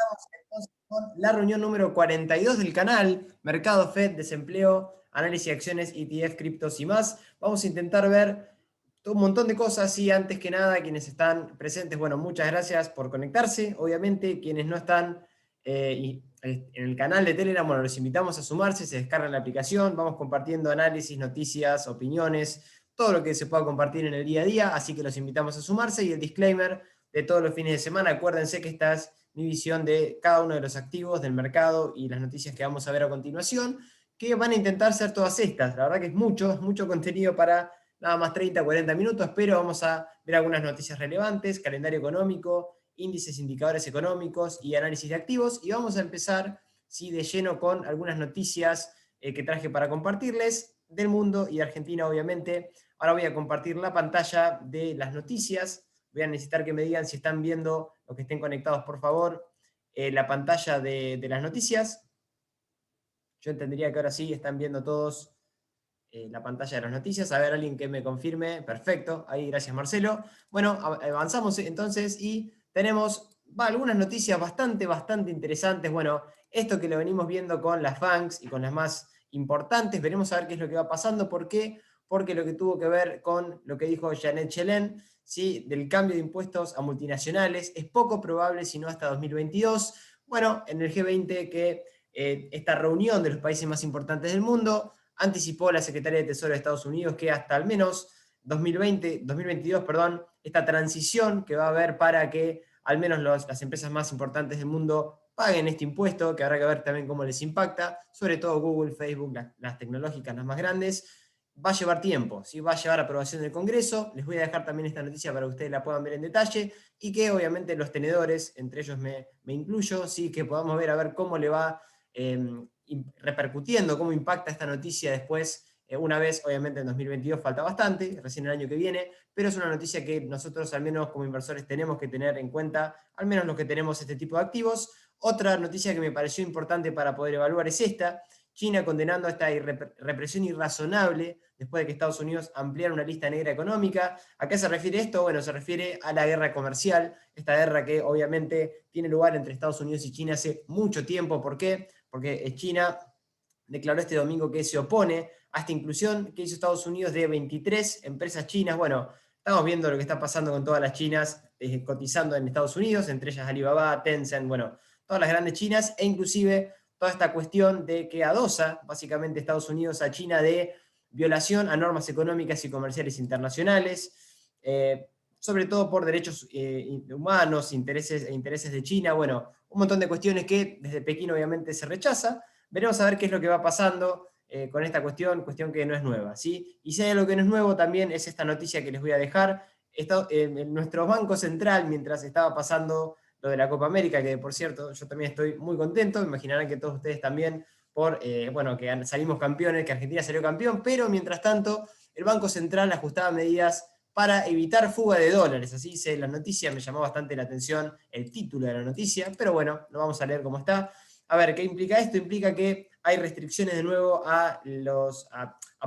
Empezamos entonces con la reunión número 42 del canal, Mercado Fed, Desempleo, Análisis de Acciones, ETF, Criptos y más. Vamos a intentar ver un montón de cosas y antes que nada, quienes están presentes, bueno, muchas gracias por conectarse. Obviamente, quienes no están en el canal de Telegram, bueno, los invitamos a sumarse, se descargan la aplicación, vamos compartiendo análisis, noticias, opiniones, todo lo que se pueda compartir en el día a día, así que los invitamos a sumarse y el disclaimer de todos los fines de semana, acuérdense que esta es mi visión de cada uno de los activos del mercado y las noticias que vamos a ver a continuación, que van a intentar ser todas estas. La verdad que es mucho contenido para nada más 30, 40 minutos, pero vamos a ver algunas noticias relevantes, calendario económico, índices, indicadores económicos y análisis de activos. Y vamos a empezar, sí, de lleno con algunas noticias que traje para compartirles del mundo y de Argentina, obviamente. Ahora voy a compartir la pantalla de las noticias. Voy a necesitar que me digan si están viendo, los que estén conectados, por favor, la pantalla de las noticias. Yo entendería que ahora sí están viendo todos la pantalla de las noticias. A ver, alguien que me confirme. Perfecto. Ahí, gracias, Marcelo. Bueno, avanzamos entonces y tenemos algunas noticias bastante interesantes. Bueno, esto que lo venimos viendo con las FANGs y con las más importantes, veremos a ver qué es lo que va pasando. ¿Por qué? Porque lo que tuvo que ver con lo que dijo Janet Yellen, ¿sí? Del cambio de impuestos a multinacionales, es poco probable, si no hasta 2022. Bueno, en el G20, que esta reunión de los países más importantes del mundo, anticipó la Secretaría de Tesoro de Estados Unidos que hasta al menos 2022, perdón, esta transición que va a haber para que al menos las empresas más importantes del mundo paguen este impuesto, que habrá que ver también cómo les impacta, sobre todo Google, Facebook, las tecnológicas, las más grandes, va a llevar tiempo, ¿sí? Va a llevar aprobación del Congreso. Les voy a dejar también esta noticia para que ustedes la puedan ver en detalle y que obviamente los tenedores, entre ellos me incluyo, ¿sí? Que podamos ver a ver cómo le va repercutiendo, cómo impacta esta noticia después, una vez, obviamente en 2022 falta bastante, recién el año que viene, pero es una noticia que nosotros al menos como inversores tenemos que tener en cuenta, al menos los que tenemos este tipo de activos. Otra noticia que me pareció importante para poder evaluar es esta: China condenando esta represión irrazonable después de que Estados Unidos ampliara una lista negra económica. ¿A qué se refiere esto? Bueno, se refiere a la guerra comercial, esta guerra que obviamente tiene lugar entre Estados Unidos y China hace mucho tiempo. ¿Por qué? Porque China declaró este domingo que se opone a esta inclusión que hizo Estados Unidos de 23 empresas chinas. Bueno, estamos viendo lo que está pasando con todas las chinas cotizando en Estados Unidos, entre ellas Alibaba, Tencent, bueno, todas las grandes chinas, e inclusive toda esta cuestión de que adosa básicamente Estados Unidos a China de violación a normas económicas y comerciales internacionales, sobre todo por derechos humanos, intereses de China, bueno, un montón de cuestiones que desde Pekín obviamente se rechaza. Veremos a ver qué es lo que va pasando con esta cuestión que no es nueva, ¿sí? Y si hay algo que no es nuevo también es esta noticia que les voy a dejar. En nuestro Banco Central, mientras estaba pasando lo de la Copa América, que por cierto yo también estoy muy contento, me imaginarán que todos ustedes también, por bueno, que salimos campeones, que Argentina salió campeón, pero mientras tanto el Banco Central ajustaba medidas para evitar fuga de dólares. Así dice la noticia, me llamó bastante la atención el título de la noticia, pero bueno, lo vamos a leer cómo está. A ver, ¿qué implica esto? Implica que hay restricciones de nuevo a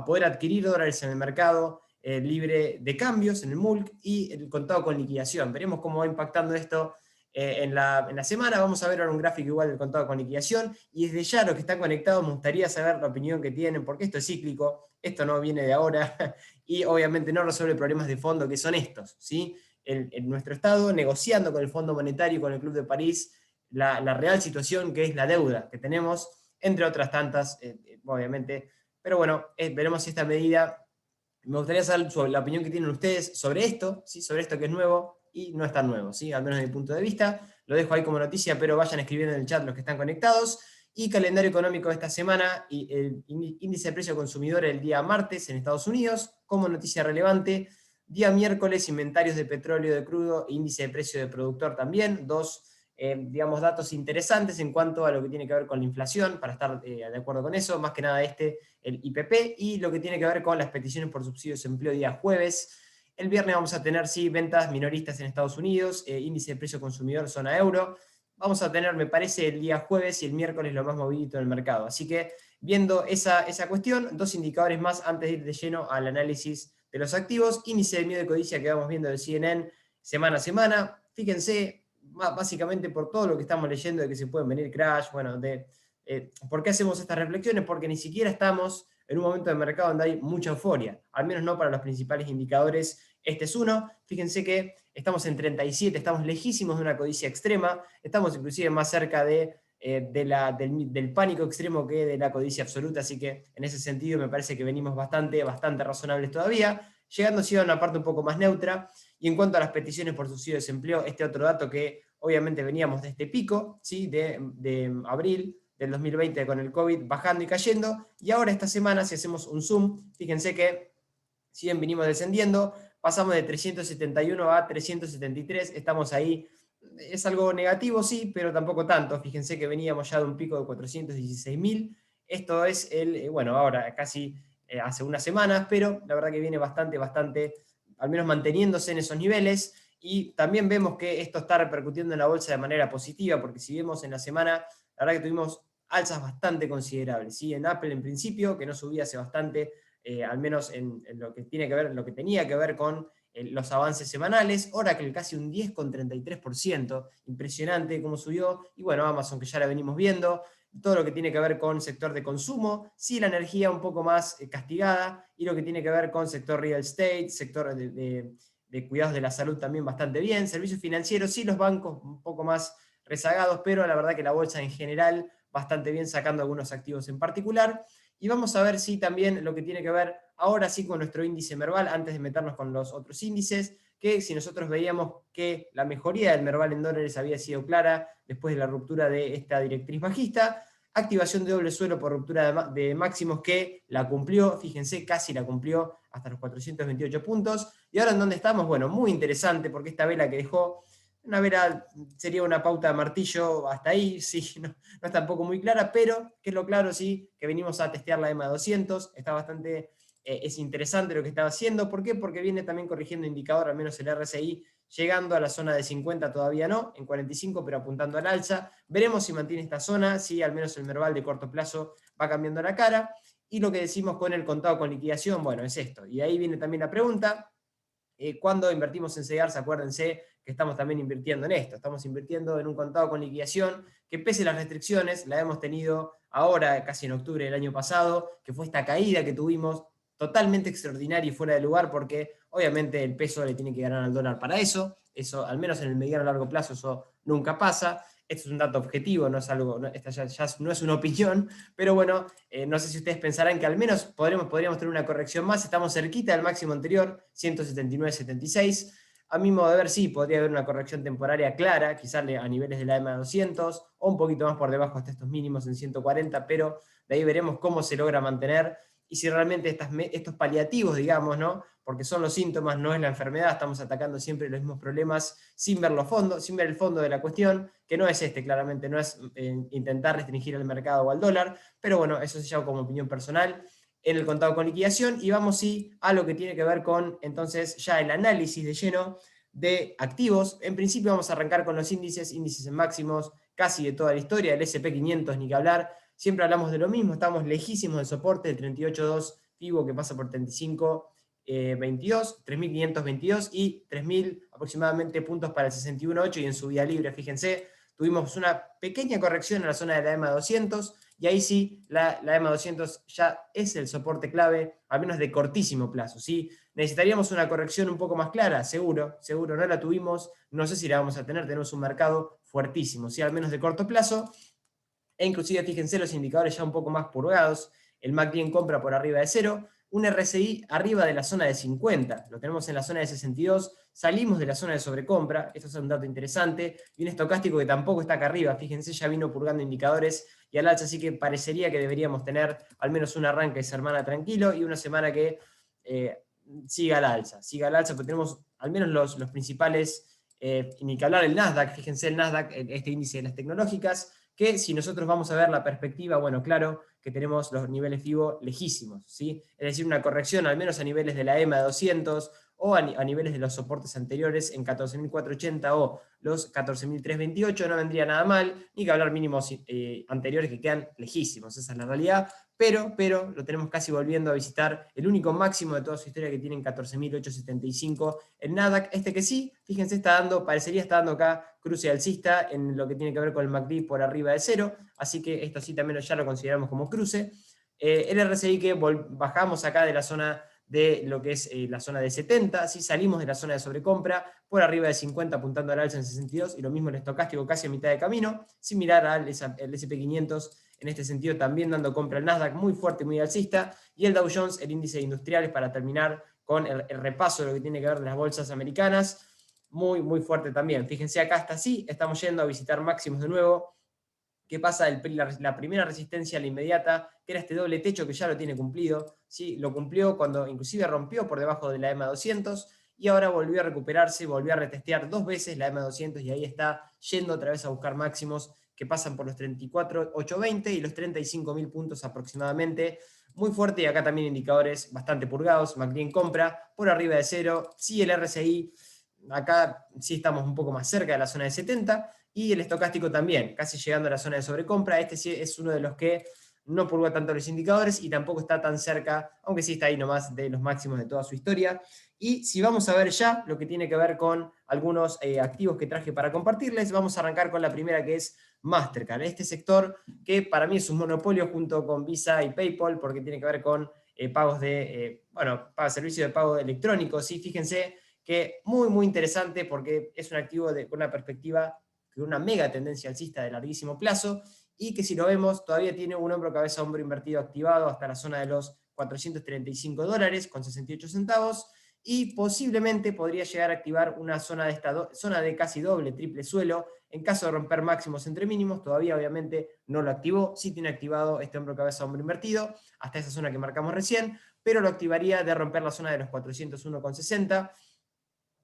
poder adquirir dólares en el mercado libre de cambios, en el MULC, y el contado con liquidación. Veremos cómo va impactando esto en la semana. Vamos a ver ahora un gráfico igual del contado con liquidación, y desde ya los que están conectados me gustaría saber la opinión que tienen, porque esto es cíclico, esto no viene de ahora, y obviamente no resuelve problemas de fondo que son estos, ¿sí? En nuestro Estado, negociando con el Fondo Monetario y con el Club de París, la real situación que es la deuda que tenemos, entre otras tantas, obviamente. Pero bueno, veremos si esta medida, me gustaría saber la opinión que tienen ustedes sobre esto, ¿sí? Sobre esto que es nuevo y no es tan nuevo, ¿sí? Al menos desde mi punto de vista. Lo dejo ahí como noticia, pero vayan escribiendo en el chat los que están conectados. Y calendario económico de esta semana, y el índice de precio consumidor el día martes en Estados Unidos, como noticia relevante. Día miércoles, inventarios de petróleo, de crudo, índice de precio de productor también, dos digamos, datos interesantes en cuanto a lo que tiene que ver con la inflación, para estar de acuerdo con eso, más que nada el IPP, y lo que tiene que ver con las peticiones por subsidio de desempleo día jueves. El viernes vamos a tener, sí, ventas minoristas en Estados Unidos, índice de precio consumidor zona euro. Vamos a tener, me parece, el día jueves y el miércoles lo más movidito en el mercado. Así que, viendo esa cuestión, dos indicadores más antes de ir de lleno al análisis de los activos. Índice de miedo y codicia que vamos viendo del CNN semana a semana. Fíjense, básicamente por todo lo que estamos leyendo de que se pueden venir crash, bueno, ¿por qué hacemos estas reflexiones? Porque ni siquiera estamos en un momento de mercado donde hay mucha euforia, al menos no para los principales indicadores. Este es uno. Fíjense que estamos en 37, estamos lejísimos de una codicia extrema, estamos inclusive más cerca del pánico extremo que de la codicia absoluta, así que en ese sentido me parece que venimos bastante razonables todavía, llegando así a una parte un poco más neutra. Y en cuanto a las peticiones por subsidio de desempleo, este otro dato que obviamente veníamos de este pico, ¿sí? de abril del 2020 con el COVID bajando y cayendo, y ahora esta semana, si hacemos un zoom, fíjense que si bien venimos descendiendo, pasamos de 371 a 373, estamos ahí, es algo negativo, sí, pero tampoco tanto. Fíjense que veníamos ya de un pico de 416.000, esto es bueno, ahora casi hace unas semanas, pero la verdad que viene bastante, al menos manteniéndose en esos niveles, y también vemos que esto está repercutiendo en la bolsa de manera positiva, porque si vemos en la semana, la verdad que tuvimos alzas bastante considerables, ¿sí? En Apple en principio, que no subía hace bastante, al menos en lo que tiene que ver, lo que tenía que ver con los avances semanales. Oracle casi un 10,33%, impresionante cómo subió. Y bueno, Amazon, que ya la venimos viendo, todo lo que tiene que ver con sector de consumo, sí, la energía un poco más castigada, y lo que tiene que ver con sector real estate, sector de cuidados de la salud también bastante bien, servicios financieros, sí, los bancos un poco más rezagados, pero la verdad que la bolsa en general bastante bien, sacando algunos activos en particular. Y vamos a ver si también lo que tiene que ver ahora sí con nuestro índice Merval, antes de meternos con los otros índices, que si nosotros veíamos que la mejoría del Merval en dólares había sido clara después de la ruptura de esta directriz bajista, activación de doble suelo por ruptura de máximos que la cumplió, fíjense, casi la cumplió hasta los 428 puntos. ¿Y ahora en dónde estamos? Bueno, muy interesante porque esta vela que dejó, una vela sería una pauta de martillo hasta ahí, sí, no es tampoco muy clara, pero que es lo claro, sí, que venimos a testear la EMA 200, está bastante, es interesante lo que está haciendo. ¿Por qué? Porque viene también corrigiendo indicador, al menos el RSI, llegando a la zona de 50 todavía no, en 45, pero apuntando al alza. Veremos si mantiene esta zona, si al menos el Merval de corto plazo va cambiando la cara. Y lo que decimos con el contado con liquidación, bueno, es esto. Y ahí viene también la pregunta, cuando invertimos en CEGARS, acuérdense que estamos también invirtiendo en esto, estamos invirtiendo en un contado con liquidación que, pese a las restricciones, la hemos tenido ahora, casi en octubre del año pasado, que fue esta caída que tuvimos totalmente extraordinaria y fuera de lugar, porque obviamente el peso le tiene que ganar al dólar para eso al menos en el mediano a largo plazo, eso nunca pasa. Esto es un dato objetivo, no es algo, esta ya no es una opinión, pero bueno, no sé si ustedes pensarán que al menos podríamos tener una corrección más, estamos cerquita del máximo anterior, 179,76. A mi modo de ver, sí, podría haber una corrección temporaria clara, quizás a niveles de la EMA 200, o un poquito más por debajo hasta estos mínimos en 140, pero de ahí veremos cómo se logra mantener y si realmente estos paliativos, digamos, ¿no? Porque son los síntomas, no es la enfermedad, estamos atacando siempre los mismos problemas sin ver sin ver el fondo de la cuestión, que no es claramente, no es intentar restringir el mercado o al dólar, pero bueno, eso se llama como opinión personal en el contado con liquidación. Y vamos sí a lo que tiene que ver con entonces ya el análisis de lleno de activos. En principio vamos a arrancar con los índices en máximos casi de toda la historia, el S&P 500 ni que hablar. Siempre hablamos de lo mismo, estamos lejísimos del soporte del 38.2 FIBO que pasa por 35.22, 3.522 y 3.000 aproximadamente puntos para el 61.8 y en subida libre, fíjense, tuvimos una pequeña corrección en la zona de la EMA 200 y ahí sí, la EMA 200 ya es el soporte clave, al menos de cortísimo plazo, ¿sí? Necesitaríamos una corrección un poco más clara, seguro, no la tuvimos, no sé si la vamos a tener, tenemos un mercado fuertísimo, ¿sí? Al menos de corto plazo, e inclusive fíjense los indicadores ya un poco más purgados, el MACD en compra por arriba de 0, un RSI arriba de la zona de 50, lo tenemos en la zona de 62, salimos de la zona de sobrecompra, esto es un dato interesante, y un estocástico que tampoco está acá arriba, fíjense, ya vino purgando indicadores y al alza, así que parecería que deberíamos tener al menos un arranque de semana tranquilo y una semana que siga al alza, porque tenemos al menos los principales, ni que hablar el Nasdaq, fíjense el Nasdaq, este índice de las tecnológicas, que si nosotros vamos a ver la perspectiva, bueno, claro que tenemos los niveles FIBO lejísimos, ¿sí? Es decir, una corrección al menos a niveles de la EMA 200 o a niveles de los soportes anteriores en 14.480 o los 14.328 no vendría nada mal, ni que hablar mínimos anteriores que quedan lejísimos, esa es la realidad, pero lo tenemos casi volviendo a visitar el único máximo de toda su historia que tienen 14.875 el Nasdaq, que sí, fíjense, parecería estar dando acá cruce alcista en lo que tiene que ver con el MACD por arriba de cero, así que esto sí también ya lo consideramos como cruce. El RSI que bajamos acá de la zona de lo que es la zona de 70, ¿sí? Salimos de la zona de sobrecompra por arriba de 50 apuntando al alza en 62, y lo mismo el estocástico casi a mitad de camino, similar al SP500 en este sentido, también dando compra al Nasdaq muy fuerte, muy alcista, y el Dow Jones, el índice de industriales, para terminar con el repaso de lo que tiene que ver de las bolsas americanas, muy, muy fuerte también. Fíjense, acá está así, estamos yendo a visitar máximos de nuevo. ¿Qué pasa? La primera resistencia, la inmediata, que era este doble techo que ya lo tiene cumplido, ¿sí? Lo cumplió cuando inclusive rompió por debajo de la EMA 200 y ahora volvió a recuperarse, volvió a retestear 2 veces la EMA 200 y ahí está yendo otra vez a buscar máximos que pasan por los 34.820 y los 35.000 puntos aproximadamente. Muy fuerte, y acá también indicadores bastante purgados. MACD en compra por arriba de cero. Sí, el RSI, acá sí estamos un poco más cerca de la zona de 70, y el estocástico también, casi llegando a la zona de sobrecompra. Este sí es uno de los que no purga tanto los indicadores y tampoco está tan cerca, aunque sí está ahí nomás, de los máximos de toda su historia. Y si vamos a ver ya lo que tiene que ver con algunos activos que traje para compartirles, vamos a arrancar con la primera, que es Mastercard. Este sector que para mí es un monopolio junto con Visa y PayPal, porque tiene que ver con pagos de, servicios de pago electrónicos. ¿Sí? Fíjense que muy, muy interesante, porque es un activo con una perspectiva, con una mega tendencia alcista de larguísimo plazo, y que si lo vemos todavía tiene un hombro cabeza hombro invertido activado hasta la zona de los $435 con 68 centavos, y posiblemente podría llegar a activar una zona de zona de casi doble, triple suelo, en caso de romper máximos entre mínimos. Todavía obviamente no lo activó, sí tiene activado este hombro cabeza hombro invertido hasta esa zona que marcamos recién, pero lo activaría de romper la zona de los 401,60,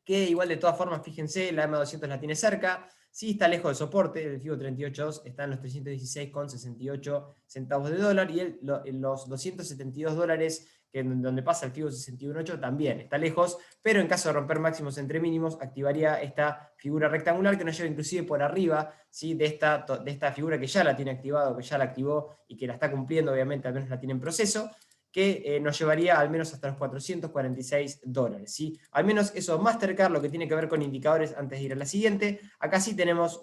que igual de todas formas, fíjense, la EMA 200 la tiene cerca, sí está lejos del soporte, el FIBO 38.2 está en los 316,68 centavos de dólar, y los $272, donde pasa el FIBO 61.8, también está lejos, pero en caso de romper máximos entre mínimos, activaría esta figura rectangular que nos lleva inclusive por arriba, ¿sí? de esta figura que ya la tiene activado, que ya la activó y que la está cumpliendo, obviamente, al menos la tiene en proceso, que nos llevaría al menos hasta los $446, ¿sí? Al menos eso, Mastercard, lo que tiene que ver con indicadores antes de ir a la siguiente. Acá sí tenemos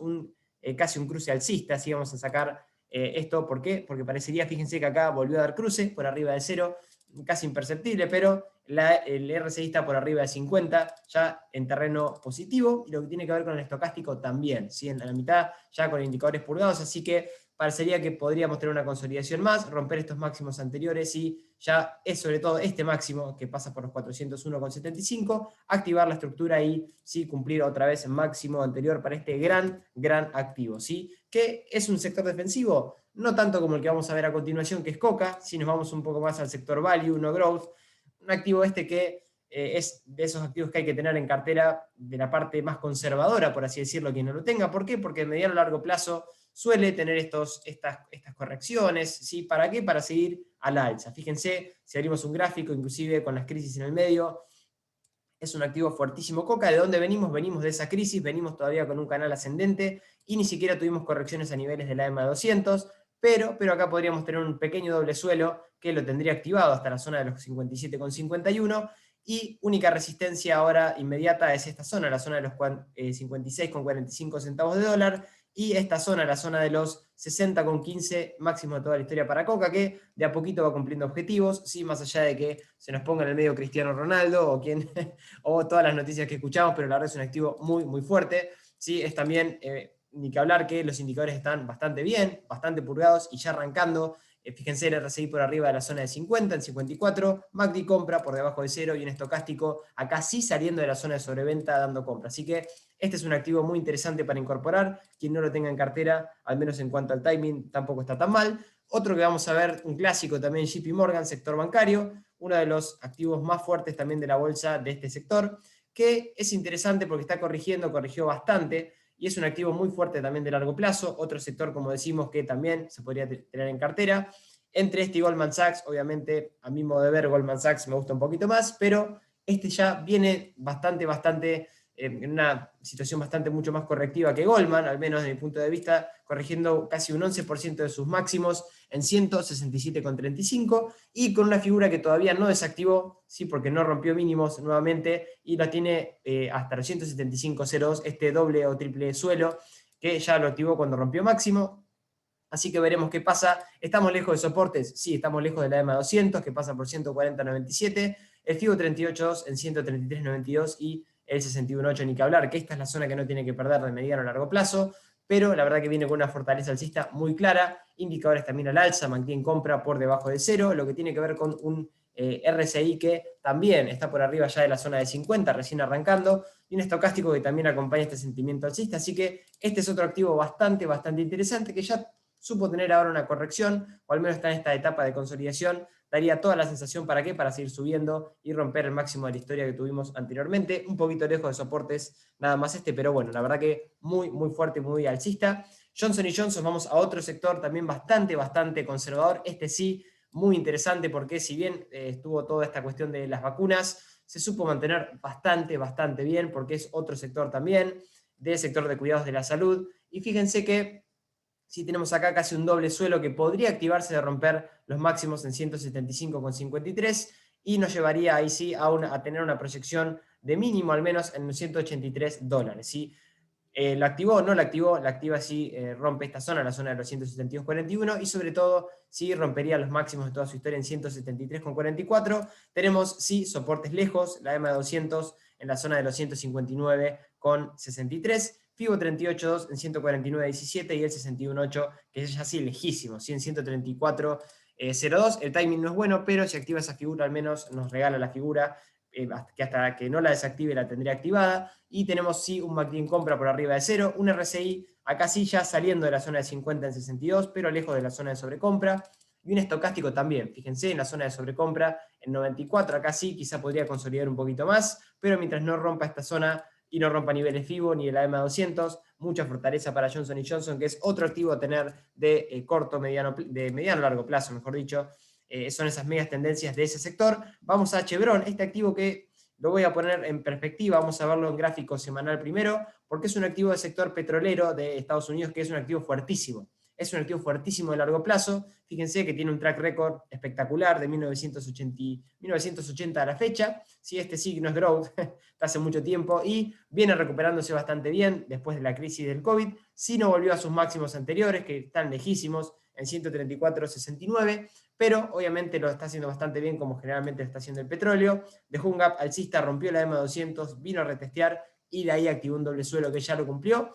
casi un cruce alcista, así vamos a sacar esto. ¿Por qué? Porque parecería, fíjense que acá volvió a dar cruce por arriba de cero, casi imperceptible, pero el RSI está por arriba de 50, ya en terreno positivo, y lo que tiene que ver con el estocástico también, ¿sí? En la mitad, ya con indicadores purgados, así que parecería que podríamos tener una consolidación más, romper estos máximos anteriores, y ya es sobre todo este máximo que pasa por los 401,75, activar la estructura y ¿sí? Cumplir otra vez el máximo anterior para este gran activo, ¿sí? Que es un sector defensivo, no tanto como el que vamos a ver a continuación, que es Coca. Si nos vamos un poco más al sector value, no growth, un activo que es de esos activos que hay que tener en cartera de la parte más conservadora, por así decirlo, quien no lo tenga. ¿Por qué? Porque a mediano o largo plazo suele tener estas correcciones, ¿sí? ¿Para qué? Para seguir al alza. Fíjense, si abrimos un gráfico, inclusive con las crisis en el medio, es un activo fuertísimo Coca. ¿De dónde venimos? Venimos de esa crisis, venimos todavía con un canal ascendente, y ni siquiera tuvimos correcciones a niveles de la EMA 200, pero acá podríamos tener un pequeño doble suelo que lo tendría activado hasta la zona de los 57,51, y única resistencia ahora inmediata es esta zona, la zona de los 56,45 centavos de dólar, y esta zona, la zona de los 60,15, máximo de toda la historia para Coca, que de a poquito va cumpliendo objetivos, ¿sí? Más allá de que se nos ponga en el medio Cristiano Ronaldo o todas las noticias que escuchamos, pero la verdad es un activo muy, muy fuerte, ¿sí? Es también, ni que hablar, que los indicadores están bastante bien, bastante purgados y ya arrancando. Fíjense, el RSI por arriba de la zona de 50, en 54, MACD compra por debajo de cero, y en estocástico acá sí saliendo de la zona de sobreventa dando compra. Así que este es un activo muy interesante para incorporar. Quien no lo tenga en cartera, al menos en cuanto al timing, tampoco está tan mal. Otro que vamos a ver, un clásico también, JP Morgan, sector bancario, uno de los activos más fuertes también de la bolsa de este sector, que es interesante porque está corrigió bastante, y es un activo muy fuerte también de largo plazo. Otro sector, como decimos, que también se podría tener en cartera. Entre este y Goldman Sachs, obviamente, a mi modo de ver, Goldman Sachs me gusta un poquito más, pero este ya viene bastante en una situación bastante mucho más correctiva que Goldman, al menos desde mi punto de vista, corrigiendo casi un 11% de sus máximos en 167,35 y con una figura que todavía no desactivó, sí, porque no rompió mínimos nuevamente y la tiene hasta los 175,02, este doble o triple suelo que ya lo activó cuando rompió máximo. Así que veremos qué pasa. ¿Estamos lejos de soportes? Sí, estamos lejos de la EMA 200, que pasa por 140,97, el FIBO 38.2 en 133,92 y el 61.8 ni que hablar, que esta es la zona que no tiene que perder de mediano a largo plazo, pero la verdad que viene con una fortaleza alcista muy clara, indicadores también al alza, mantiene compra por debajo de cero, lo que tiene que ver con un RSI que también está por arriba ya de la zona de 50, recién arrancando, y un estocástico que también acompaña este sentimiento alcista, así que este es otro activo bastante interesante que ya supo tener ahora una corrección, o al menos está en esta etapa de consolidación, daría toda la sensación para qué, para seguir subiendo y romper el máximo de la historia que tuvimos anteriormente, un poquito lejos de soportes, nada más pero bueno, la verdad que muy fuerte, muy alcista. Johnson Johnson, vamos a otro sector también bastante conservador, este sí, muy interesante porque si bien estuvo toda esta cuestión de las vacunas, se supo mantener bastante bien porque es otro sector también, del sector de cuidados de la salud, y fíjense que sí, tenemos acá casi un doble suelo que podría activarse de romper los máximos en 175,53 y nos llevaría ahí sí a tener una proyección de mínimo al menos en $183. ¿Sí? ¿La activó o no la activó? La activa si rompe esta zona, la zona de los 172,41 y sobre todo si rompería los máximos de toda su historia en 173,44. Tenemos sí soportes lejos, la EMA 200 en la zona de los 159,63. FIBO 38.2 en 149.17 y el 61.8, que es ya así lejísimo, ¿sí? En 134.02. El timing no es bueno, pero si activa esa figura, al menos nos regala la figura, que hasta que no la desactive la tendría activada. Y tenemos sí un MACD en compra por arriba de cero, un RSI acá sí ya saliendo de la zona de 50 en 62, pero lejos de la zona de sobrecompra. Y un estocástico también, fíjense, en la zona de sobrecompra en 94, acá sí, quizá podría consolidar un poquito más, pero mientras no rompa esta zona y no rompa niveles FIBO ni el AMA 200, mucha fortaleza para Johnson Johnson, que es otro activo a tener de corto, de mediano largo plazo, mejor dicho. Son esas medias tendencias de ese sector. Vamos a Chevron, este activo que lo voy a poner en perspectiva, vamos a verlo en gráfico semanal primero, porque es un activo del sector petrolero de Estados Unidos que es un activo fuertísimo. Es un activo fuertísimo de largo plazo. Fíjense que tiene un track record espectacular de 1980 a la fecha. Si este signo es growth, hace mucho tiempo y viene recuperándose bastante bien después de la crisis del COVID. Si no volvió a sus máximos anteriores, que están lejísimos, en 134,69, pero obviamente lo está haciendo bastante bien como generalmente lo está haciendo el petróleo. Dejó un gap alcista, rompió la EMA 200, vino a retestear y de ahí activó un doble suelo que ya lo cumplió.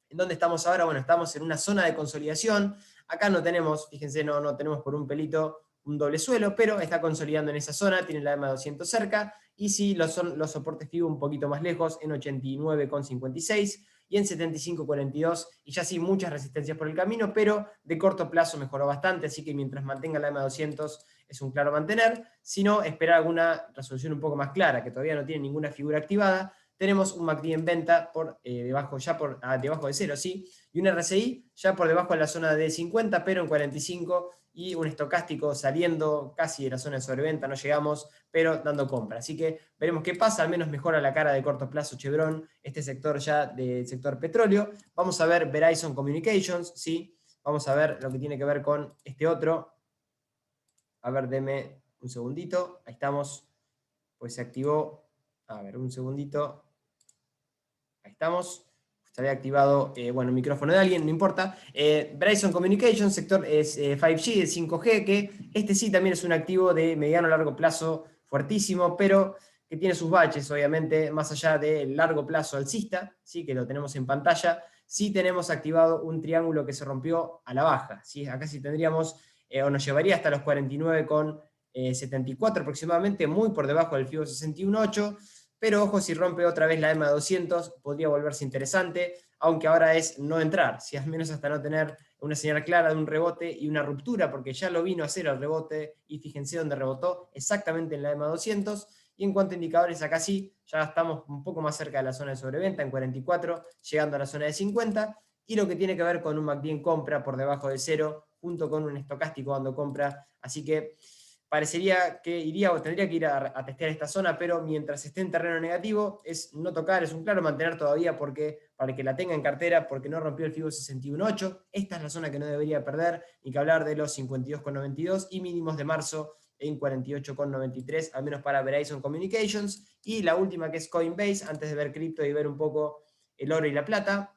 ¿En dónde estamos ahora? Bueno, estamos en una zona de consolidación. Acá no tenemos, fíjense, no tenemos por un pelito un doble suelo, pero está consolidando en esa zona, tiene la EMA 200 cerca, y sí, son los soportes FIBO un poquito más lejos, en 89,56 y en 75,42, y ya sí, muchas resistencias por el camino, pero de corto plazo mejoró bastante, así que mientras mantenga la EMA 200 es un claro mantener, si no, esperar alguna resolución un poco más clara, que todavía no tiene ninguna figura activada. Tenemos un MACD en venta por debajo de cero, ¿sí? Y un RSI ya por debajo de la zona de 50, pero en 45, y un estocástico saliendo casi de la zona de sobreventa, no llegamos, pero dando compra. Así que veremos qué pasa, al menos mejora la cara de corto plazo Chevron, este sector ya del sector petróleo. Vamos a ver Verizon Communications, ¿sí? Vamos a ver lo que tiene que ver con este otro. A ver, deme un segundito, ahí estamos, pues se activó, a ver, un segundito. Ahí estamos. Se había activado, el micrófono de alguien, no importa. Verizon Communications, sector es 5G, es 5G, que este sí también es un activo de mediano a largo plazo fuertísimo, pero que tiene sus baches, obviamente, más allá del largo plazo alcista, ¿sí? Que lo tenemos en pantalla. Sí tenemos activado un triángulo que se rompió a la baja, ¿sí? Acá sí tendríamos, o nos llevaría hasta los 49,74 aproximadamente, muy por debajo del FIBO 61.8. Pero ojo, si rompe otra vez la EMA 200, podría volverse interesante, aunque ahora es no entrar, si al menos hasta no tener una señal clara de un rebote y una ruptura, porque ya lo vino a hacer el rebote, y fíjense dónde rebotó, exactamente en la EMA 200, y en cuanto a indicadores, acá sí, ya estamos un poco más cerca de la zona de sobreventa, en 44, llegando a la zona de 50, y lo que tiene que ver con un MACD en compra por debajo de cero, junto con un estocástico dando compra, así que parecería que iría o tendría que ir a testear esta zona, pero mientras esté en terreno negativo es no tocar, es un claro mantener todavía para que la tenga en cartera, porque no rompió el FIBO 61.8. Esta es la zona que no debería perder, ni que hablar de los 52,92 y mínimos de marzo en 48,93, al menos para Verizon Communications. Y la última, que es Coinbase, antes de ver cripto y ver un poco el oro y la plata.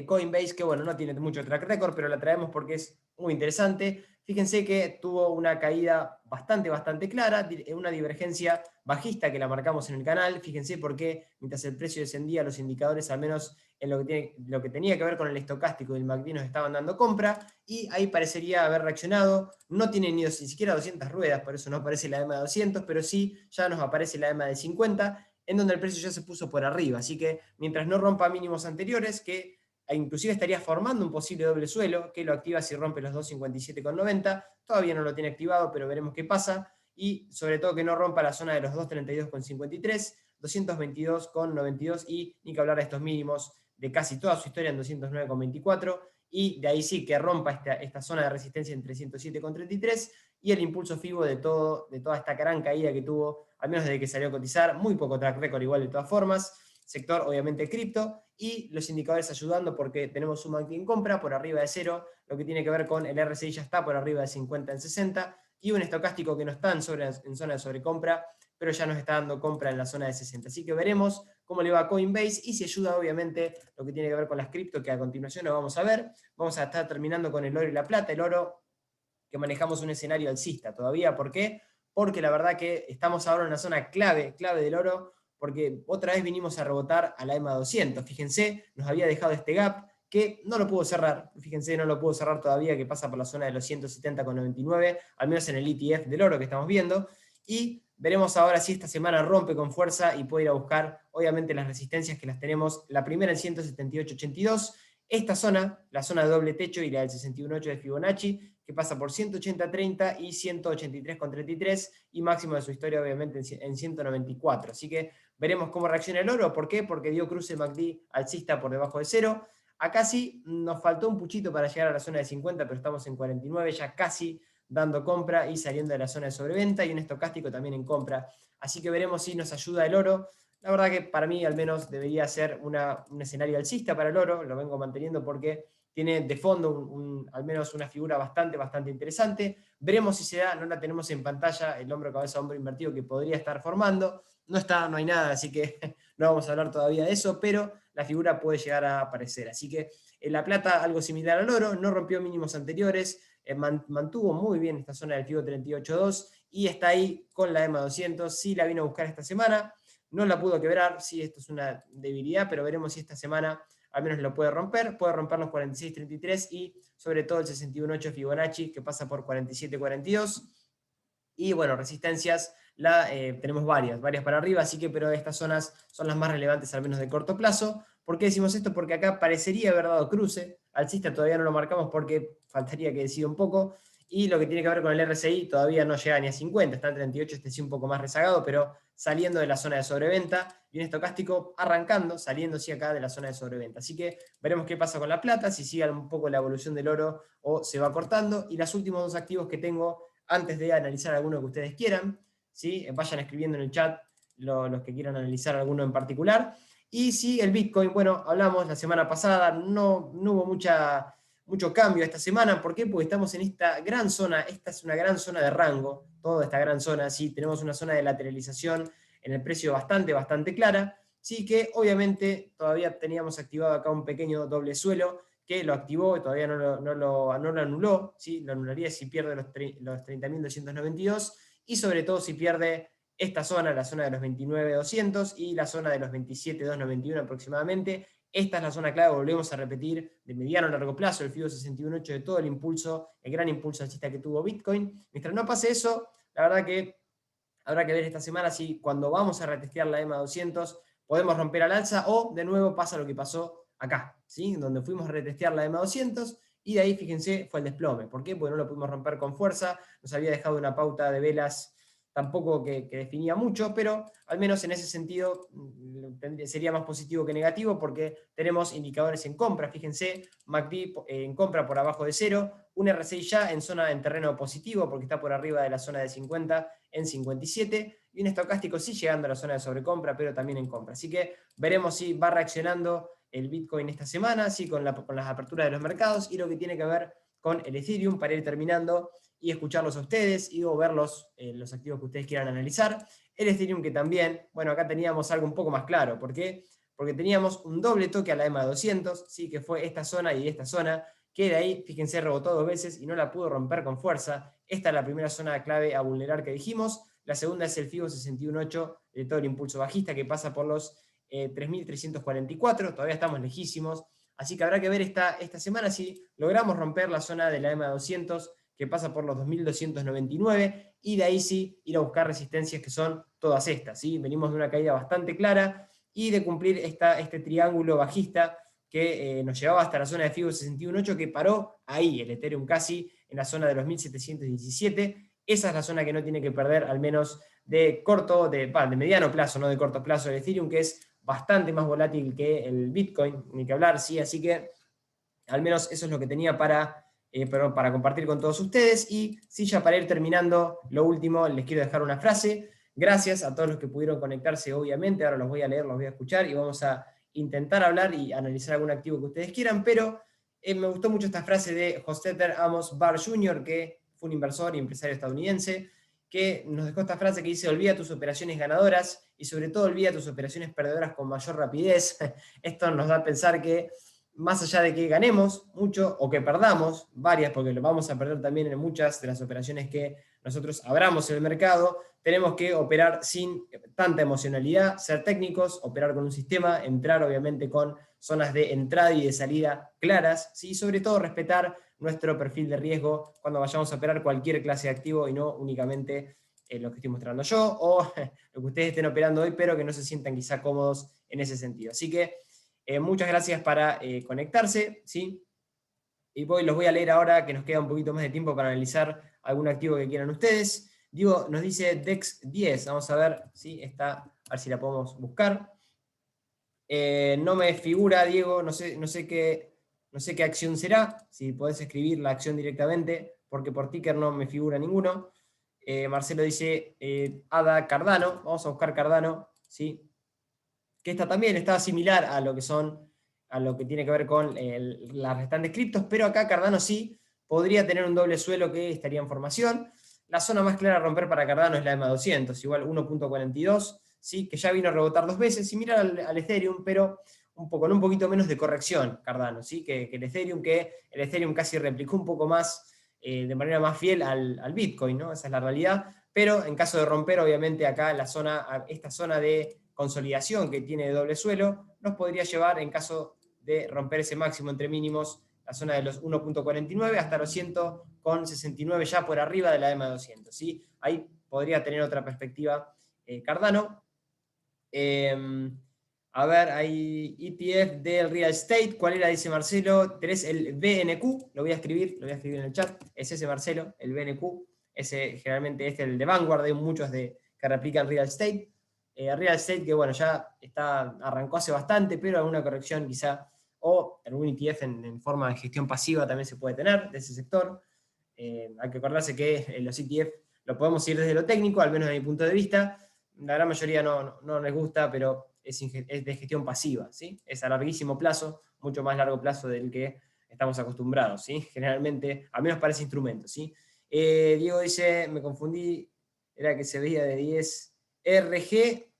Coinbase, que bueno, no tiene mucho track record, pero la traemos porque es muy interesante. Fíjense que tuvo una caída bastante clara, una divergencia bajista que la marcamos en el canal. Fíjense por qué mientras el precio descendía, los indicadores, al menos en lo que tenía que ver con el estocástico y el MACD, nos estaban dando compra, y ahí parecería haber reaccionado. No tiene ni siquiera 200 ruedas, por eso no aparece la EMA de 200, pero sí ya nos aparece la EMA de 50, en donde el precio ya se puso por arriba. Así que mientras no rompa mínimos anteriores, que inclusive estaría formando un posible doble suelo, que lo activa si rompe los 257,90, todavía no lo tiene activado, pero veremos qué pasa, y sobre todo que no rompa la zona de los 232,53, 222,92, y ni que hablar de estos mínimos de casi toda su historia en 209,24, y de ahí sí que rompa esta zona de resistencia en 307,33, y el impulso FIBO de toda esta gran caída que tuvo, al menos desde que salió a cotizar, muy poco track record igual de todas formas. Sector obviamente cripto, y los indicadores ayudando porque tenemos un MACD en compra por arriba de 0, lo que tiene que ver con el RSI ya está por arriba de 50 en 60, y un estocástico que no está en zona de sobrecompra, pero ya nos está dando compra en la zona de 60. Así que veremos cómo le va a Coinbase y si ayuda obviamente lo que tiene que ver con las cripto, que a continuación lo vamos a ver. Vamos a estar terminando con el oro y la plata. El oro, que manejamos un escenario alcista todavía. ¿Por qué? Porque la verdad que estamos ahora en una zona clave del oro, porque otra vez vinimos a rebotar a la EMA 200. Fíjense, nos había dejado este gap que no lo pudo cerrar. Fíjense, no lo pudo cerrar todavía, que pasa por la zona de los 170,99, al menos en el ETF del oro que estamos viendo. Y veremos ahora si esta semana rompe con fuerza y puede ir a buscar, obviamente, las resistencias que las tenemos. La primera en 178,82. Esta zona, la zona de doble techo y la del 61,8 de Fibonacci, que pasa por 180,30 y 183,33, y máximo de su historia obviamente en 194. Así que veremos cómo reacciona el oro. ¿Por qué? Porque dio cruce MACD alcista por debajo de 0. Acá sí nos faltó un puchito para llegar a la zona de 50, pero estamos en 49, ya casi dando compra y saliendo de la zona de sobreventa, y un estocástico también en compra. Así que veremos si nos ayuda el oro. La verdad que para mí al menos debería ser un escenario alcista para el oro, lo vengo manteniendo porque tiene de fondo al menos una figura bastante interesante. Veremos si se da, no la tenemos en pantalla, el hombro, cabeza, hombro invertido que podría estar formando. No está, no hay nada, así que no vamos a hablar todavía de eso, pero la figura puede llegar a aparecer. Así que la plata, algo similar al oro, no rompió mínimos anteriores, mantuvo muy bien esta zona del FIBO 38.2 y está ahí con la EMA 200. Sí la vino a buscar esta semana, no la pudo quebrar, sí, esto es una debilidad, pero veremos si esta semana al menos lo puede romper los 46,33 y sobre todo el 61,8 Fibonacci, que pasa por 47,42. Y bueno, resistencias tenemos varias para arriba, así que, pero estas zonas son las más relevantes al menos de corto plazo. ¿Por qué decimos esto? Porque acá parecería haber dado cruce, alcista todavía no lo marcamos porque faltaría que decida un poco, y lo que tiene que ver con el RSI todavía no llega ni a 50, está en 38, este sí un poco más rezagado, pero saliendo de la zona de sobreventa, y un estocástico arrancando, saliendo sí acá de la zona de sobreventa. Así que veremos qué pasa con la plata, si sigue un poco la evolución del oro o se va cortando. Y los últimos dos activos que tengo antes de analizar alguno que ustedes quieran, ¿sí? Vayan escribiendo en el chat los que quieran analizar alguno en particular. Y sí, el Bitcoin, bueno, hablamos la semana pasada, no hubo mucho cambio esta semana. ¿Por qué? Porque estamos en esta gran zona, esta es una gran zona de rango, toda esta gran zona, sí, tenemos una zona de lateralización en el precio bastante clara, sí, que obviamente todavía teníamos activado acá un pequeño doble suelo, que lo activó y todavía no lo anuló, ¿sí? Lo anularía si pierde los 30.292, y sobre todo si pierde esta zona, la zona de los 29.200 y la zona de los 27.291 aproximadamente. Esta es la zona clave, volvemos a repetir, de mediano a largo plazo, el FIBO 61.8 de todo el impulso, el gran impulso alcista que tuvo Bitcoin. Mientras no pase eso, la verdad que habrá que ver esta semana si cuando vamos a retestear la EMA 200 podemos romper al alza o de nuevo pasa lo que pasó acá, ¿sí? Donde fuimos a retestear la EMA 200 y de ahí, fíjense, fue el desplome. ¿Por qué? Porque no lo pudimos romper con fuerza, nos había dejado una pauta de velas tampoco que definía mucho, pero al menos en ese sentido sería más positivo que negativo porque tenemos indicadores en compra. Fíjense, MACD en compra por abajo de 0, un RSI ya en terreno positivo porque está por arriba de la zona de 50 en 57, y un estocástico sí llegando a la zona de sobrecompra, pero también en compra. Así que veremos si va reaccionando el Bitcoin esta semana, sí, con las aperturas de los mercados, y lo que tiene que ver con el Ethereum, para ir terminando y escucharlos a ustedes y o ver los activos que ustedes quieran analizar. El Ethereum, que también, bueno, acá teníamos algo un poco más claro. ¿Por qué? Porque teníamos un doble toque a la EMA 200, ¿sí? Que fue esta zona y esta zona, que de ahí, fíjense, rebotó 2 veces y no la pudo romper con fuerza. Esta es la primera zona clave a vulnerar que dijimos. La segunda es el FIBO 61.8 de todo el impulso bajista que pasa por los 3.344, todavía estamos lejísimos. Así que habrá que ver esta semana si logramos romper la zona de la EMA 200, que pasa por los 2.299, y de ahí sí ir a buscar resistencias que son todas estas. ¿sí? Venimos de una caída bastante clara y de cumplir este triángulo bajista que nos llevaba hasta la zona de FIBO 61.8, que paró ahí el Ethereum casi en la zona de los 1.717. Esa es la zona que no tiene que perder, al menos de mediano plazo, no de corto plazo, el Ethereum, que es bastante más volátil que el Bitcoin, ni que hablar, ¿sí? Así que al menos eso es lo que tenía para compartir con todos ustedes. Y sí, ya para ir terminando, lo último, les quiero dejar una frase. Gracias a todos los que pudieron conectarse, obviamente. Ahora los voy a leer, los voy a escuchar y vamos a intentar hablar y analizar algún activo que ustedes quieran, pero me gustó mucho esta frase de Hostetter Amos Barr Jr., que fue un inversor y empresario estadounidense, que nos dejó esta frase que dice: olvida tus operaciones ganadoras y sobre todo olvida tus operaciones perdedoras con mayor rapidez. Esto nos da a pensar que más allá de que ganemos mucho o que perdamos varias, porque lo vamos a perder también en muchas de las operaciones que nosotros abramos en el mercado, tenemos que operar sin tanta emocionalidad, ser técnicos, operar con un sistema, entrar obviamente con zonas de entrada y de salida claras, ¿sí? Y sobre todo respetar nuestro perfil de riesgo cuando vayamos a operar cualquier clase de activo y no únicamente lo que estoy mostrando yo o lo que ustedes estén operando hoy, pero que no se sientan quizá cómodos en ese sentido. Así que muchas gracias para conectarse, ¿sí? Y los voy a leer ahora, que nos queda un poquito más de tiempo para analizar algún activo que quieran ustedes. Diego nos dice DEX 10, vamos a ver si está, a ver si la podemos buscar. No me figura, Diego, no sé qué acción será, si podés escribir la acción directamente, porque por ticker no me figura ninguno. Marcelo dice ADA Cardano, vamos a buscar Cardano, ¿sí? Que esta también está similar a lo que tiene que ver con las restantes criptos, pero acá Cardano sí podría tener un doble suelo que estaría en formación. La zona más clara a romper para Cardano es la EMA 200, igual 1.42, ¿sí? Que ya vino a rebotar 2 veces, similar al Ethereum, pero con un poquito menos de corrección Cardano, ¿sí? que el Ethereum casi replicó un poco más, de manera más fiel al Bitcoin, ¿no? Esa es la realidad. Pero en caso de romper, obviamente acá esta zona de consolidación que tiene de doble suelo, nos podría llevar, en caso de romper ese máximo entre mínimos, la zona de los 1.49 hasta los 100,69, ya por arriba de la EMA 200. ¿sí? Ahí podría tener otra perspectiva Cardano. A ver, hay ETF del real estate. ¿Cuál era? Dice Marcelo. Tenés el BNQ, lo voy a escribir en el chat. Es ese, Marcelo, el BNQ. Ese generalmente es el de Vanguard, hay muchos que replican real estate. Real estate que bueno, ya arrancó hace bastante, pero alguna corrección quizá, o algún ETF en forma de gestión pasiva también se puede tener de ese sector. Hay que acordarse que los ETF lo podemos ir desde lo técnico, al menos desde mi punto de vista. La gran mayoría no les gusta, pero es de gestión pasiva, ¿sí? Es a larguísimo plazo, mucho más largo plazo del que estamos acostumbrados, ¿sí? Generalmente, al menos para ese instrumento, ¿sí? Diego dice, me confundí, era que se veía de 10 RG,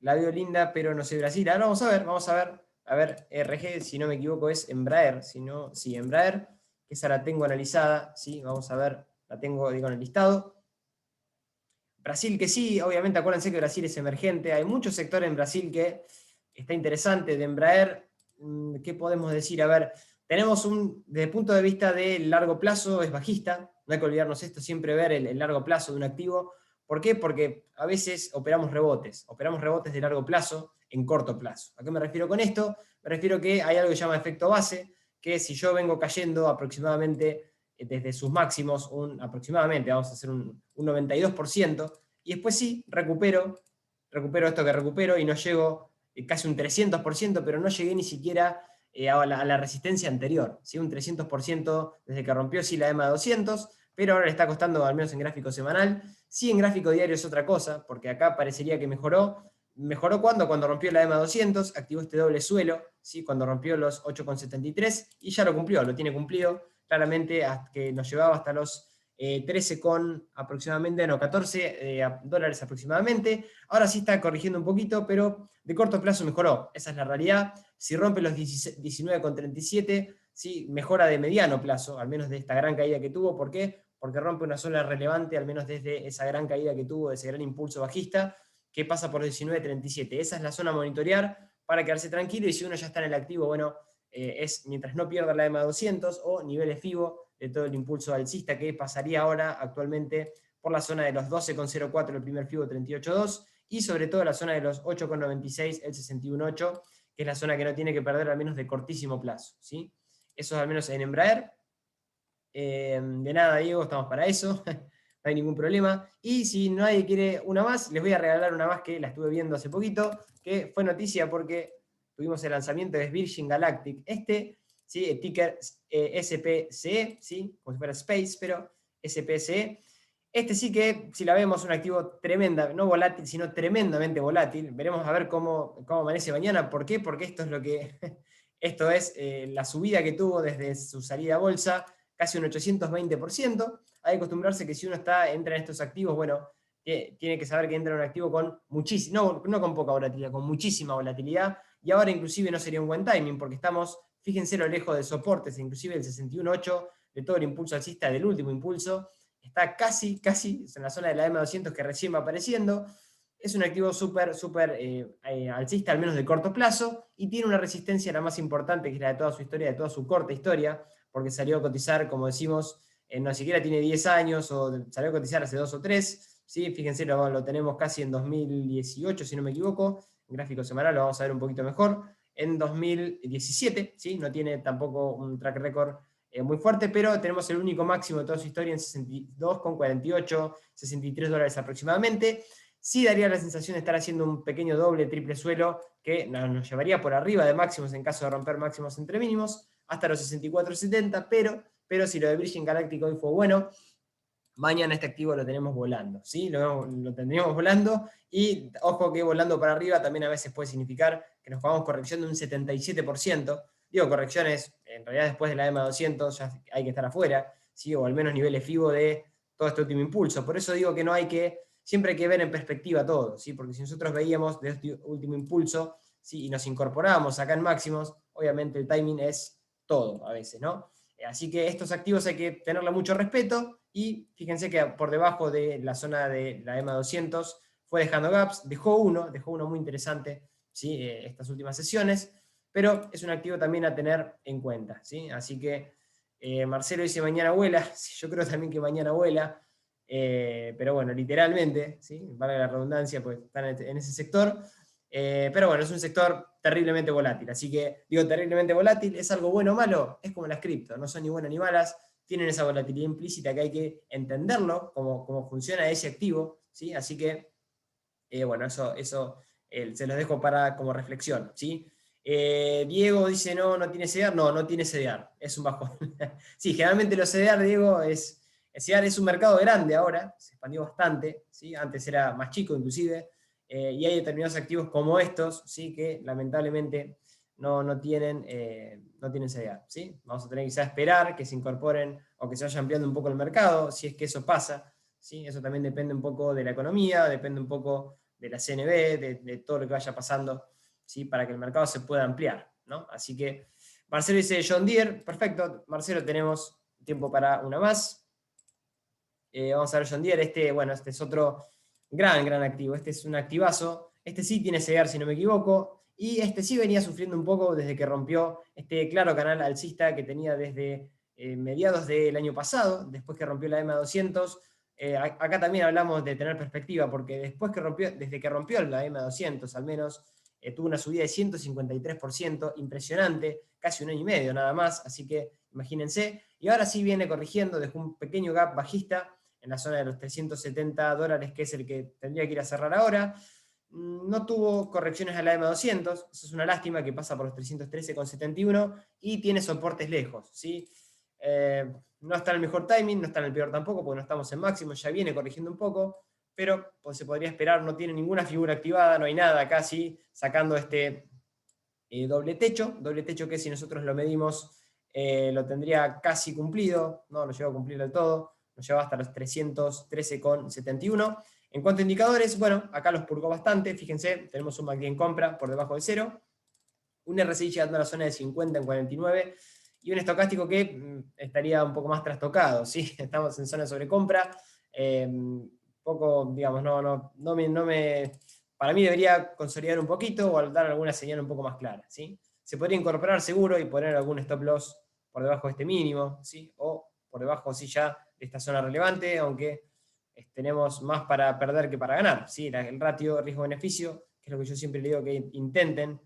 la veo linda, pero no sé Brasil. Ahora vamos a ver, RG, si no me equivoco, es Embraer, sí, Embraer, que esa la tengo analizada, ¿sí? Vamos a ver, la tengo, digo, en el listado. Brasil que sí, obviamente acuérdense que Brasil es emergente, hay muchos sectores en Brasil que está interesante. De Embraer, ¿qué podemos decir? A ver, tenemos desde el punto de vista del largo plazo, es bajista, no hay que olvidarnos esto, siempre ver el largo plazo de un activo. ¿Por qué? Porque a veces operamos rebotes de largo plazo en corto plazo. ¿A qué me refiero con esto? Me refiero que hay algo que se llama efecto base, que si yo vengo cayendo aproximadamente desde sus máximos, aproximadamente, vamos a hacer un 92%, y después sí, recupero esto que recupero y no llego casi un 300%, pero no llegué ni siquiera a la resistencia anterior, ¿sí? Un 300% desde que rompió sí la EMA 200, pero ahora le está costando, al menos en gráfico semanal. Sí, en gráfico diario es otra cosa, porque acá parecería que mejoró. ¿Mejoró cuándo? Cuando rompió la EMA 200, activó este doble suelo, ¿sí? Cuando rompió los 8,73 y ya lo cumplió, lo tiene cumplido claramente, hasta que nos llevaba hasta los 13 con aproximadamente, no, 14 dólares aproximadamente. Ahora sí está corrigiendo un poquito, pero de corto plazo mejoró. Esa es la realidad. Si rompe los 19,37, sí, mejora de mediano plazo, al menos de esta gran caída que tuvo. ¿Por qué? Porque rompe una zona relevante, al menos desde esa gran caída que tuvo, de ese gran impulso bajista, que pasa por 19,37. Esa es la zona a monitorear para quedarse tranquilo, y si uno ya está en el activo, bueno, es mientras no pierda la EMA 200 o niveles FIBO de todo el impulso alcista, que pasaría ahora actualmente por la zona de los 12,04, el primer FIBO 38,2, y sobre todo la zona de los 8,96, el 61,8, que es la zona que no tiene que perder al menos de cortísimo plazo, ¿sí? Eso es al menos en Embraer. De nada, Diego, estamos para eso, no hay ningún problema. Y si nadie quiere una más, les voy a regalar una más que la estuve viendo hace poquito, que fue noticia porque tuvimos el lanzamiento de Virgin Galactic. ¿Sí? El ticker SPCE, ¿sí? Como si fuera Space, pero SPCE. Sí que, si la vemos, un activo tremenda, no volátil, sino tremendamente volátil. Veremos a ver cómo amanece mañana. ¿Por qué? Porque esto es lo que... Esto es la subida que tuvo desde su salida a bolsa, casi un 820%. Hay que acostumbrarse que si uno entra en estos activos, bueno, tiene que saber que entra en un activo con muchísima, no con poca volatilidad, con muchísima volatilidad, y ahora inclusive no sería un buen timing, porque estamos, fíjense lo lejos de soportes, inclusive el 61.8 de todo el impulso alcista del último impulso, está casi en la zona de la M200 que recién va apareciendo. Es un activo súper alcista, al menos de corto plazo, y tiene una resistencia la más importante, que es la de toda su historia, de toda su corta historia, porque salió a cotizar, como decimos, no siquiera tiene 10 años, o salió a cotizar hace 2 o 3, ¿sí? Fíjense, lo tenemos casi en 2018, si no me equivoco, en gráfico semanal lo vamos a ver un poquito mejor, en 2017, ¿sí? No tiene tampoco un track record muy fuerte, pero tenemos el único máximo de toda su historia en 62,48, 63 dólares aproximadamente. Sí daría la sensación de estar haciendo un pequeño doble, triple suelo, que nos llevaría por arriba de máximos en caso de romper máximos entre mínimos, hasta los 64,70, pero si lo de Virgin Galactic hoy fue bueno, mañana este activo lo tenemos volando, ¿sí? Lo tendríamos volando, y ojo que volando para arriba también a veces puede significar que nos jugamos corrección de un 77%. Digo, correcciones, en realidad después de la EMA 200 ya hay que estar afuera, ¿sí? O al menos niveles FIBO de todo este último impulso. Por eso digo que siempre hay que ver en perspectiva todo, ¿sí? Porque si nosotros veíamos de este último impulso, ¿sí? Y nos incorporamos acá en máximos, obviamente el timing es todo a veces, ¿no? Así que estos activos hay que tenerle mucho respeto, y fíjense que por debajo de la zona de la EMA 200 fue dejando gaps, dejó uno muy interesante, ¿sí? Estas últimas sesiones, pero es un activo también a tener en cuenta, ¿sí? Así que Marcelo dice mañana vuela, sí, yo creo también que mañana vuela, pero bueno, literalmente, ¿sí? Vale la redundancia, pues están en ese sector. Pero bueno, es un sector terriblemente volátil, así que digo terriblemente volátil, ¿es algo bueno o malo? Es como las cripto, no son ni buenas ni malas, tienen esa volatilidad implícita que hay que entenderlo, cómo funciona ese activo, ¿sí? Así que, bueno, eso se los dejo como reflexión, ¿sí? Diego dice, no tiene CDR, no tiene CDR, es un bajón. Sí, generalmente los CDR, Diego, el CDR es un mercado grande ahora, se expandió bastante, ¿sí? Antes era más chico inclusive, y hay determinados activos como estos, ¿sí? Que lamentablemente no tienen CDR, ¿sí? Vamos a tener quizá esperar que se incorporen o que se vaya ampliando un poco el mercado, si es que eso pasa, ¿sí? Eso también depende un poco de la economía, depende un poco de la CNB, de todo lo que vaya pasando, ¿sí? Para que el mercado se pueda ampliar, ¿no? Así que Marcelo dice John Deere, perfecto, Marcelo, tenemos tiempo para una más. Vamos a ver John Deere, bueno, este es otro gran activo, este es un activazo, este sí tiene CDR si no me equivoco, y este sí venía sufriendo un poco desde que rompió este claro canal alcista que tenía desde mediados del año pasado, después que rompió la EMA 200. Acá también hablamos de tener perspectiva, porque desde que rompió la EMA 200 al menos, tuvo una subida de 153%, impresionante, casi un año y medio nada más, así que imagínense, y ahora sí viene corrigiendo, dejó un pequeño gap bajista en la zona de los $370, que es el que tendría que ir a cerrar ahora. No tuvo correcciones a la EMA200, eso es una lástima, que pasa por los 313,71 y tiene soportes lejos, ¿sí? No está en el mejor timing, no está en el peor tampoco, porque no estamos en máximo, ya viene corrigiendo un poco, pero pues, se podría esperar, no tiene ninguna figura activada, no hay nada casi, sacando este doble techo que si nosotros lo medimos lo tendría casi cumplido, no lo lleva a cumplir del todo, nos lleva hasta los 313,71. En cuanto a indicadores, bueno, acá los purgó bastante, fíjense, tenemos un MACD en compra por debajo de cero, un RSI llegando a la zona de 50 en 49, y un estocástico que estaría un poco más trastocado, ¿sí? Estamos en zona de sobrecompra, poco, digamos, para mí debería consolidar un poquito o dar alguna señal un poco más clara, ¿sí? Se podría incorporar seguro y poner algún stop loss por debajo de este mínimo, ¿sí? O por debajo, sí, ya de esta zona relevante, aunque tenemos más para perder que para ganar, ¿sí? El ratio riesgo-beneficio, que es lo que yo siempre le digo que intenten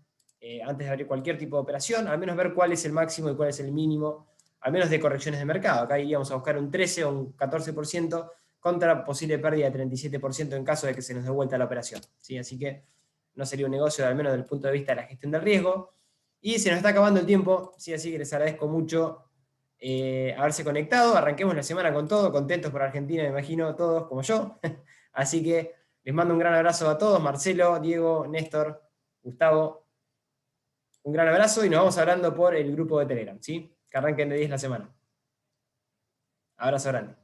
antes de abrir cualquier tipo de operación, al menos ver cuál es el máximo y cuál es el mínimo, al menos de correcciones de mercado. Acá iríamos a buscar un 13 o un 14% contra posible pérdida de 37% en caso de que se nos dé vuelta la operación, ¿sí? Así que no sería un negocio, al menos desde el punto de vista de la gestión del riesgo. Y se nos está acabando el tiempo, ¿sí? Así que les agradezco mucho haberse conectado. Arranquemos la semana con todo, contentos por Argentina, me imagino, todos como yo. Así que les mando un gran abrazo a todos, Marcelo, Diego, Néstor, Gustavo. Un gran abrazo y nos vamos hablando por el grupo de Telegram, ¿sí? Que arranquen de 10 la semana. Abrazo grande.